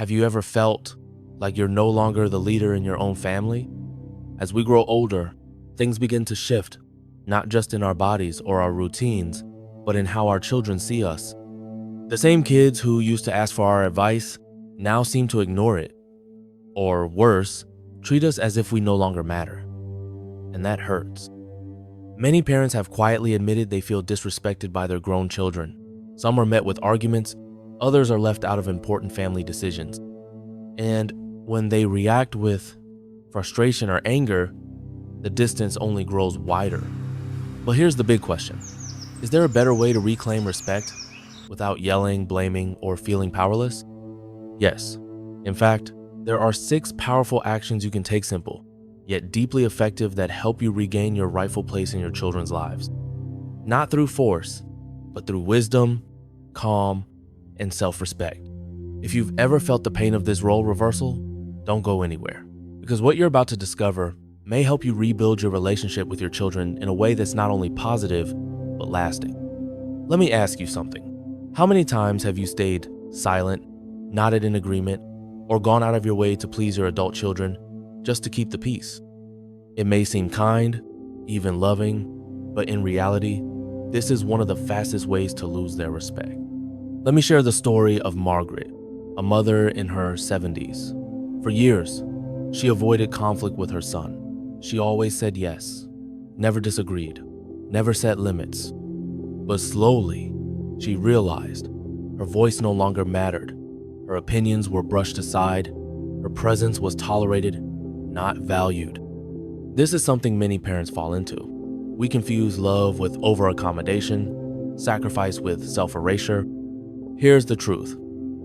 Have you ever felt like you're no longer the leader in your own family? As we grow older, things begin to shift, not just in our bodies or our routines, but in how our children see us. The same kids who used to ask for our advice now seem to ignore it, or worse, treat us as if we no longer matter. And that hurts. Many parents have quietly admitted they feel disrespected by their grown children. Some are met with arguments, others are left out of important family decisions. And when they react with frustration or anger, the distance only grows wider. But here's the big question. Is there a better way to reclaim respect without yelling, blaming, or feeling powerless? Yes. In fact, there are 6 powerful actions you can take, simple, yet deeply effective, that help you regain your rightful place in your children's lives. Not through force, but through wisdom, calm, and self-respect. If you've ever felt the pain of this role reversal, don't go anywhere, because what you're about to discover may help you rebuild your relationship with your children in a way that's not only positive, but lasting. Let me ask you something. How many times have you stayed silent, nodded in agreement, or gone out of your way to please your adult children just to keep the peace? It may seem kind, even loving, but in reality, this is one of the fastest ways to lose their respect. Let me share the story of Margaret, a mother in her 70s. For years, she avoided conflict with her son. She always said yes, never disagreed, never set limits. But slowly, she realized her voice no longer mattered. Her opinions were brushed aside. Her presence was tolerated, not valued. This is something many parents fall into. We confuse love with over-accommodation, sacrifice with self-erasure. Here's the truth.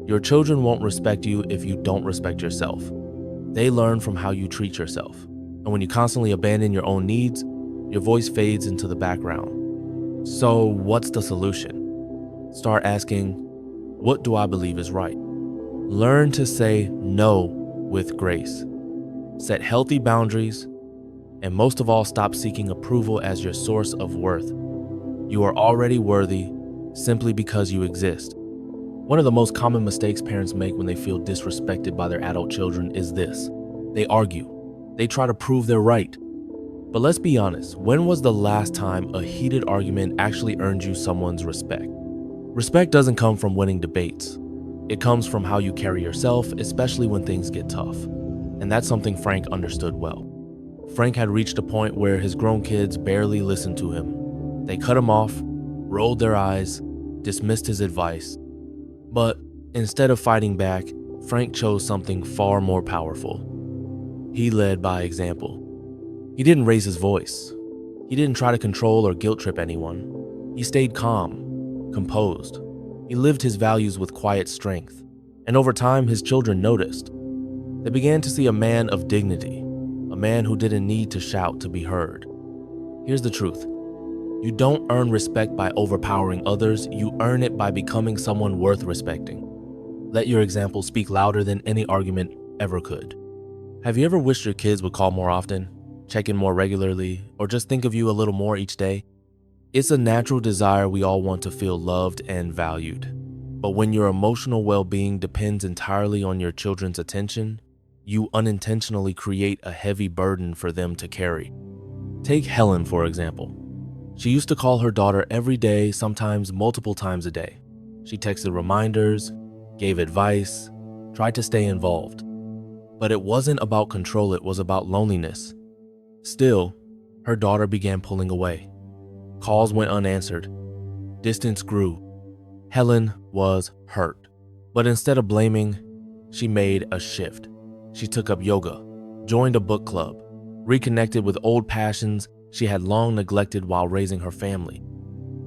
Your children won't respect you if you don't respect yourself. They learn from how you treat yourself. And when you constantly abandon your own needs, your voice fades into the background. So what's the solution? Start asking, what do I believe is right? Learn to say no with grace. Set healthy boundaries, and most of all, stop seeking approval as your source of worth. You are already worthy simply because you exist. One of the most common mistakes parents make when they feel disrespected by their adult children is this. They argue. They try to prove they're right. But let's be honest, when was the last time a heated argument actually earned you someone's respect? Respect doesn't come from winning debates. It comes from how you carry yourself, especially when things get tough. And that's something Frank understood well. Frank had reached a point where his grown kids barely listened to him. They cut him off, rolled their eyes, dismissed his advice. But instead of fighting back, Frank chose something far more powerful. He led by example. He didn't raise his voice. He didn't try to control or guilt trip anyone. He stayed calm, composed. He lived his values with quiet strength. And over time, his children noticed. They began to see a man of dignity, a man who didn't need to shout to be heard. Here's the truth. You don't earn respect by overpowering others, you earn it by becoming someone worth respecting. Let your example speak louder than any argument ever could. Have you ever wished your kids would call more often, check in more regularly, or just think of you a little more each day? It's a natural desire we all want to feel loved and valued. But when your emotional well-being depends entirely on your children's attention, you unintentionally create a heavy burden for them to carry. Take Helen, for example. She used to call her daughter every day, sometimes multiple times a day. She texted reminders, gave advice, tried to stay involved. But it wasn't about control, it was about loneliness. Still, her daughter began pulling away. Calls went unanswered. Distance grew. Helen was hurt. But instead of blaming, she made a shift. She took up yoga, joined a book club, reconnected with old passions she had long neglected while raising her family.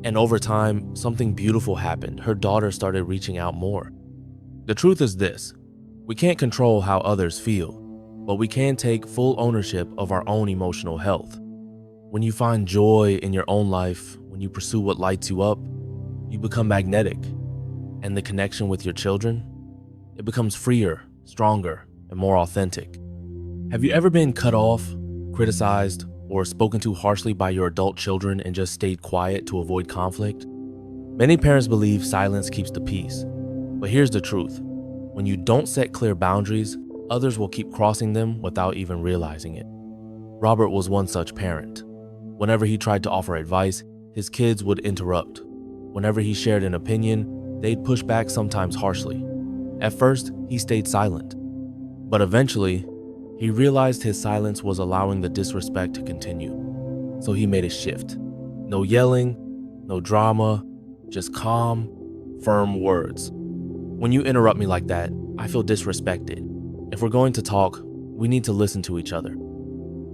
And over time, something beautiful happened. Her daughter started reaching out more. The truth is this: we can't control how others feel, but we can take full ownership of our own emotional health. When you find joy in your own life, when you pursue what lights you up, you become magnetic. And the connection with your children, it becomes freer, stronger, and more authentic. Have you ever been cut off, criticized, or spoken to harshly by your adult children and just stayed quiet to avoid conflict? Many parents believe silence keeps the peace. But here's the truth. When you don't set clear boundaries, others will keep crossing them without even realizing it. Robert was one such parent. Whenever he tried to offer advice, his kids would interrupt. Whenever he shared an opinion, they'd push back, sometimes harshly. At first, he stayed silent, but eventually, he realized his silence was allowing the disrespect to continue. So he made a shift. No yelling, no drama, just calm, firm words. When you interrupt me like that, I feel disrespected. If we're going to talk, we need to listen to each other.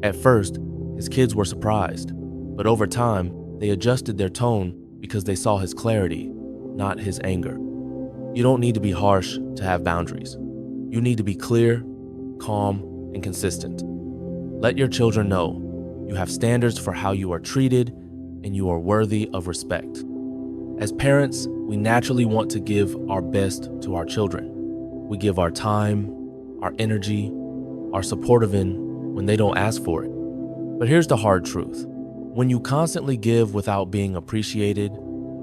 At first, his kids were surprised, but over time, they adjusted their tone because they saw his clarity, not his anger. You don't need to be harsh to have boundaries. You need to be clear, calm, and consistent. Let your children know you have standards for how you are treated and you are worthy of respect. As parents, we naturally want to give our best to our children. We give our time, our energy, our support even when they don't ask for it. But here's the hard truth. When you constantly give without being appreciated,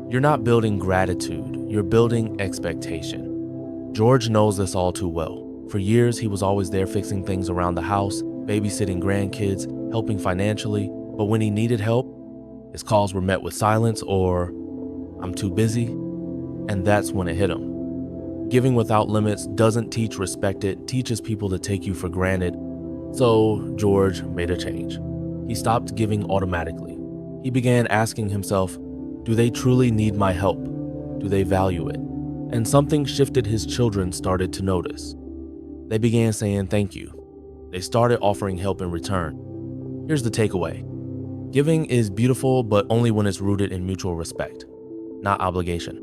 you're not building gratitude, you're building expectation. George knows this all too well. For years, he was always there fixing things around the house, babysitting grandkids, helping financially, but when he needed help, his calls were met with silence or, "I'm too busy," and that's when it hit him. Giving without limits doesn't teach respect, it teaches people to take you for granted. So George made a change. He stopped giving automatically. He began asking himself, do they truly need my help? Do they value it? And something shifted. His children started to notice. They began saying thank you. They started offering help in return. Here's the takeaway. Giving is beautiful, but only when it's rooted in mutual respect, not obligation.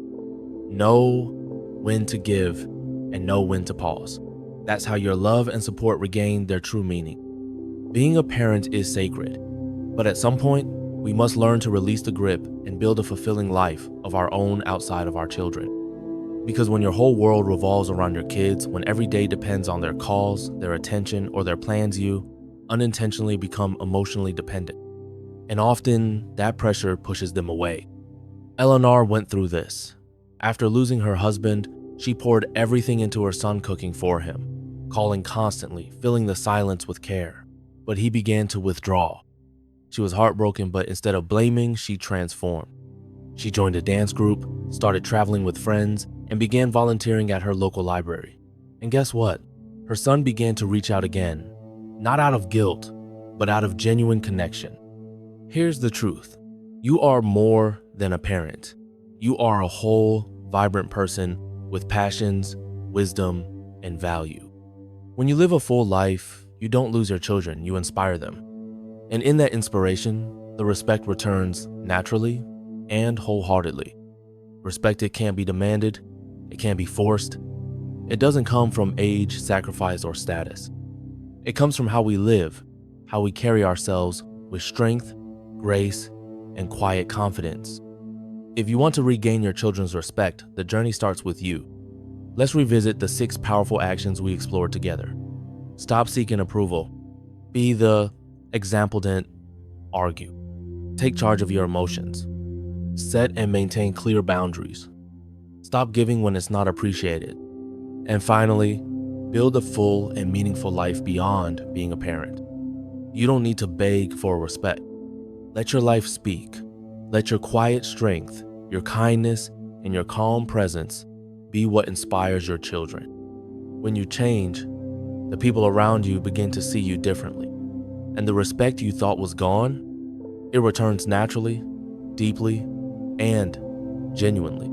Know when to give and know when to pause. That's how your love and support regain their true meaning. Being a parent is sacred, but at some point, we must learn to release the grip and build a fulfilling life of our own outside of our children. Because when your whole world revolves around your kids, when every day depends on their calls, their attention, or their plans, you unintentionally become emotionally dependent. And often, that pressure pushes them away. Eleanor went through this. After losing her husband, she poured everything into her son, cooking for him, calling constantly, filling the silence with care. But he began to withdraw. She was heartbroken, but instead of blaming, she transformed. She joined a dance group, started traveling with friends, and began volunteering at her local library. And guess what? Her son began to reach out again, not out of guilt, but out of genuine connection. Here's the truth. You are more than a parent. You are a whole, vibrant person with passions, wisdom, and value. When you live a full life, you don't lose your children, you inspire them. And in that inspiration, the respect returns naturally and wholeheartedly. Respect, it can't be demanded, it can't be forced. It doesn't come from age, sacrifice, or status. It comes from how we live, how we carry ourselves with strength, grace, and quiet confidence. If you want to regain your children's respect, the journey starts with you. Let's revisit the 6 powerful actions we explored together. Stop seeking approval. Be the example, don't argue. Take charge of your emotions. Set and maintain clear boundaries. Stop giving when it's not appreciated. And finally, build a full and meaningful life beyond being a parent. You don't need to beg for respect. Let your life speak. Let your quiet strength, your kindness, and your calm presence be what inspires your children. When you change, the people around you begin to see you differently. And the respect you thought was gone, it returns naturally, deeply, and genuinely.